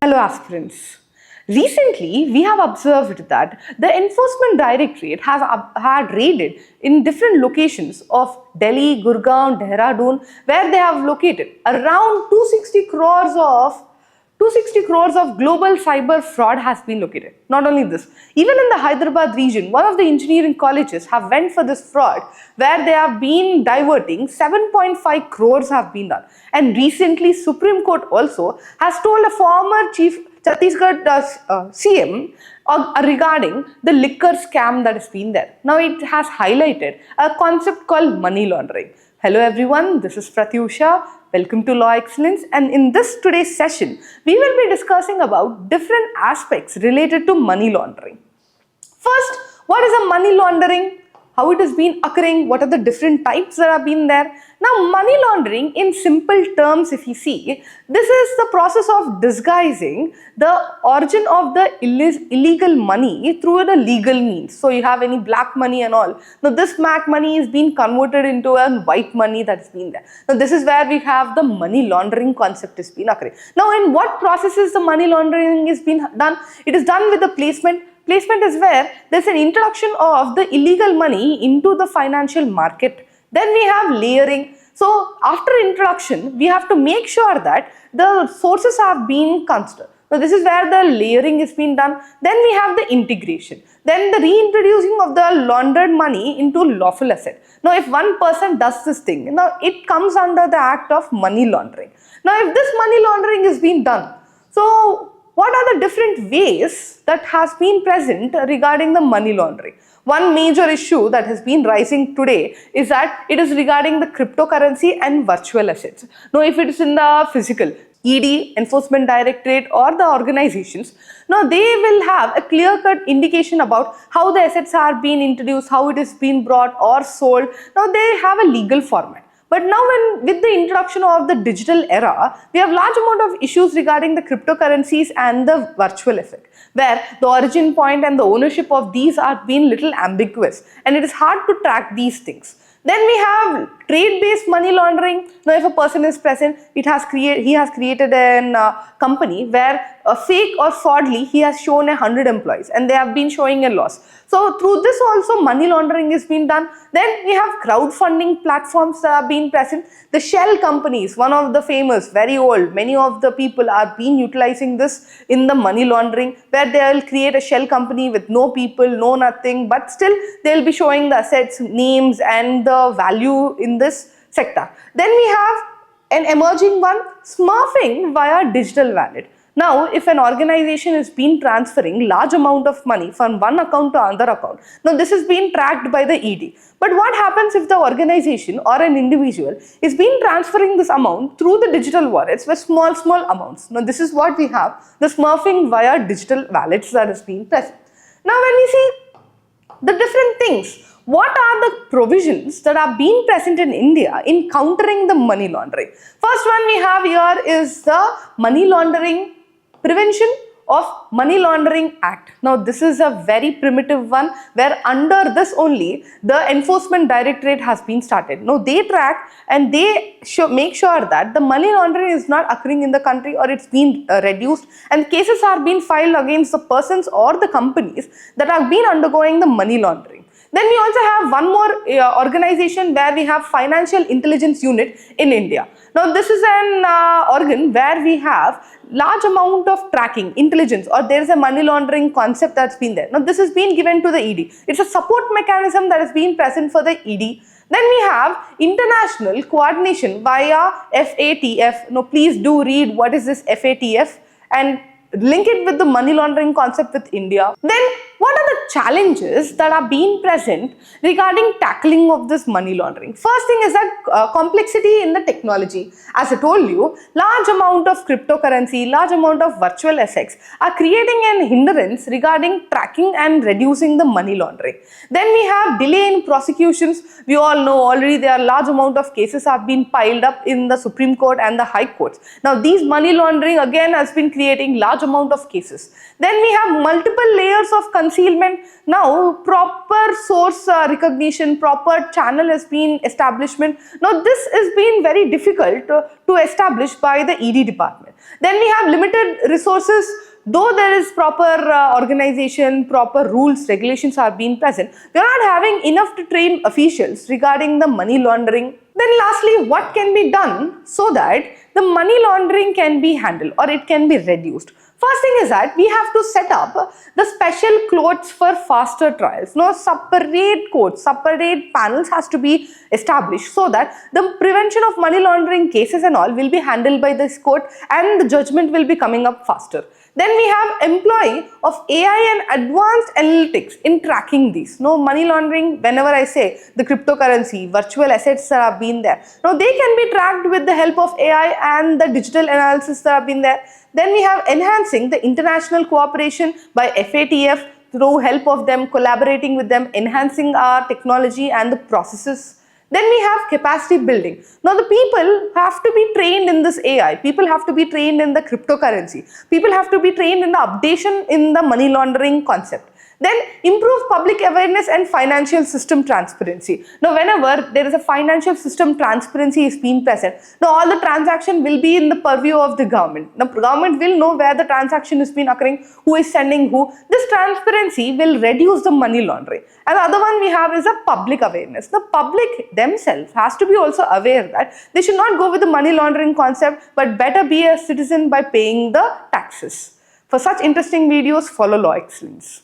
Hello aspirants. Recently, we have observed that the Enforcement Directorate has had raided in different locations of Delhi, Gurgaon, Dehradun, where they have located around 260 crores of global cyber fraud has been located. Not only this, even in the Hyderabad region, one of the engineering colleges have went for this fraud where they have been diverting 7.5 crores have been done. And recently, Supreme Court also has told a former chief Chhattisgarh CM regarding the liquor scam that has been there. Now it has highlighted a concept called money laundering. Hello everyone, this is Pratyusha. Welcome to Laexcellence, and in this today's session, we will be discussing about different aspects related to money laundering. First, what is a money laundering? How it has been occurring? What are the different types that have been there? Now, money laundering in simple terms, if you see, this is the process of disguising the origin of the illegal money through the legal means. So, you have any black money and all. Now, this black money is being converted into a white money that has been there. Now, this is where we have the money laundering concept has been occurring. Now, in what processes the money laundering is being done? It is done with the placement. Placement is where there's an introduction of the illegal money into the financial market. Then we have layering. So after introduction, we have to make sure that the sources have been considered. So this is where the layering is being done. Then we have the integration. Then the reintroducing of the laundered money into lawful asset. Now if one person does this thing, now it comes under the act of money laundering. Now if this money laundering is being done, so what are the different ways that has been present regarding the money laundering? One major issue that has been rising today is that it is regarding the cryptocurrency and virtual assets. Now, if it is in the physical, ED, Enforcement Directorate or the organizations, now they will have a clear-cut indication about how the assets are being introduced, how it is being brought or sold. Now, they have a legal format. But now with the introduction of the digital era, we have large amount of issues regarding the cryptocurrencies and the virtual asset, where the origin point and the ownership of these are being little ambiguous, and it is hard to track these things. Then we have trade-based money laundering. Now, if a person is present, he has created a company where fake or fraudly he has shown 100 employees and they have been showing a loss. So through this also money laundering is being done. Then we have crowdfunding platforms that are being present. The shell companies, one of the famous, very old, many of the people are being utilizing this in the money laundering, where they will create a shell company with no people, no nothing, but still they will be showing the assets, names and the value in this sector. Then we have an emerging one, smurfing via digital wallet. Now, if an organization is been transferring large amount of money from one account to another account, now this is being tracked by the ED. But what happens if the organization or an individual is being transferring this amount through the digital wallets with small amounts? Now, this is what we have, the smurfing via digital wallets that is being present. Now, when we see the different things, what are the provisions that are being present in India in countering the money laundering? First one we have here is the Money Laundering Prevention of Money Laundering Act. Now this is a very primitive one where under this only the Enforcement Directorate has been started. Now they track and they make sure that the money laundering is not occurring in the country or it's been reduced, and cases are being filed against the persons or the companies that have been undergoing the money laundering. Then we also have one more organization where we have Financial Intelligence Unit in India. Now this is an organ where we have large amount of tracking, intelligence, or there is a money laundering concept that's been there. Now this has been given to the ED. It's a support mechanism that has been present for the ED. Then we have international coordination via FATF. Now please do read what is this FATF and link it with the money laundering concept with India. Then what are the challenges that are being present regarding tackling of this money laundering? First thing is that complexity in the technology. As I told you, large amount of cryptocurrency, large amount of virtual assets are creating an hindrance regarding tracking and reducing the money laundering. Then we have delay in prosecutions. We all know already there are large amount of cases have been piled up in the Supreme Court and the High Courts. Now these money laundering again has been creating large amount of cases. Then we have multiple layers of concealment. Now proper source recognition, proper channel has been establishment. Now this has been very difficult to establish by the ED department. Then we have limited resources. Though there is proper organization, proper rules, regulations are being present, we are not having enough to train officials regarding the money laundering. Then lastly, what can be done so that the money laundering can be handled or it can be reduced? First thing is that we have to set up the special courts for faster trials. No, separate courts, separate panels has to be established so that the prevention of money laundering cases and all will be handled by this court and the judgment will be coming up faster. Then we have employee of AI and advanced analytics in tracking these. No, money laundering, whenever I say the cryptocurrency, virtual assets that have been there. Now they can be tracked with the help of AI and the digital analysis that have been there. Then we have enhancing the international cooperation by FATF through help of them, collaborating with them, enhancing our technology and the processes. Then we have capacity building. Now the people have to be trained in this AI. People have to be trained in the cryptocurrency. People have to be trained in the updation in the money laundering concept. Then improve public awareness and financial system transparency. Now whenever there is a financial system transparency is being present, now all the transaction will be in the purview of the government. The government will know where the transaction is being occurring, who is sending who. This transparency will reduce the money laundering. And the other one we have is a public awareness. The public themselves has to be also aware that they should not go with the money laundering concept but better be a citizen by paying the taxes. For such interesting videos, follow Law Excellence.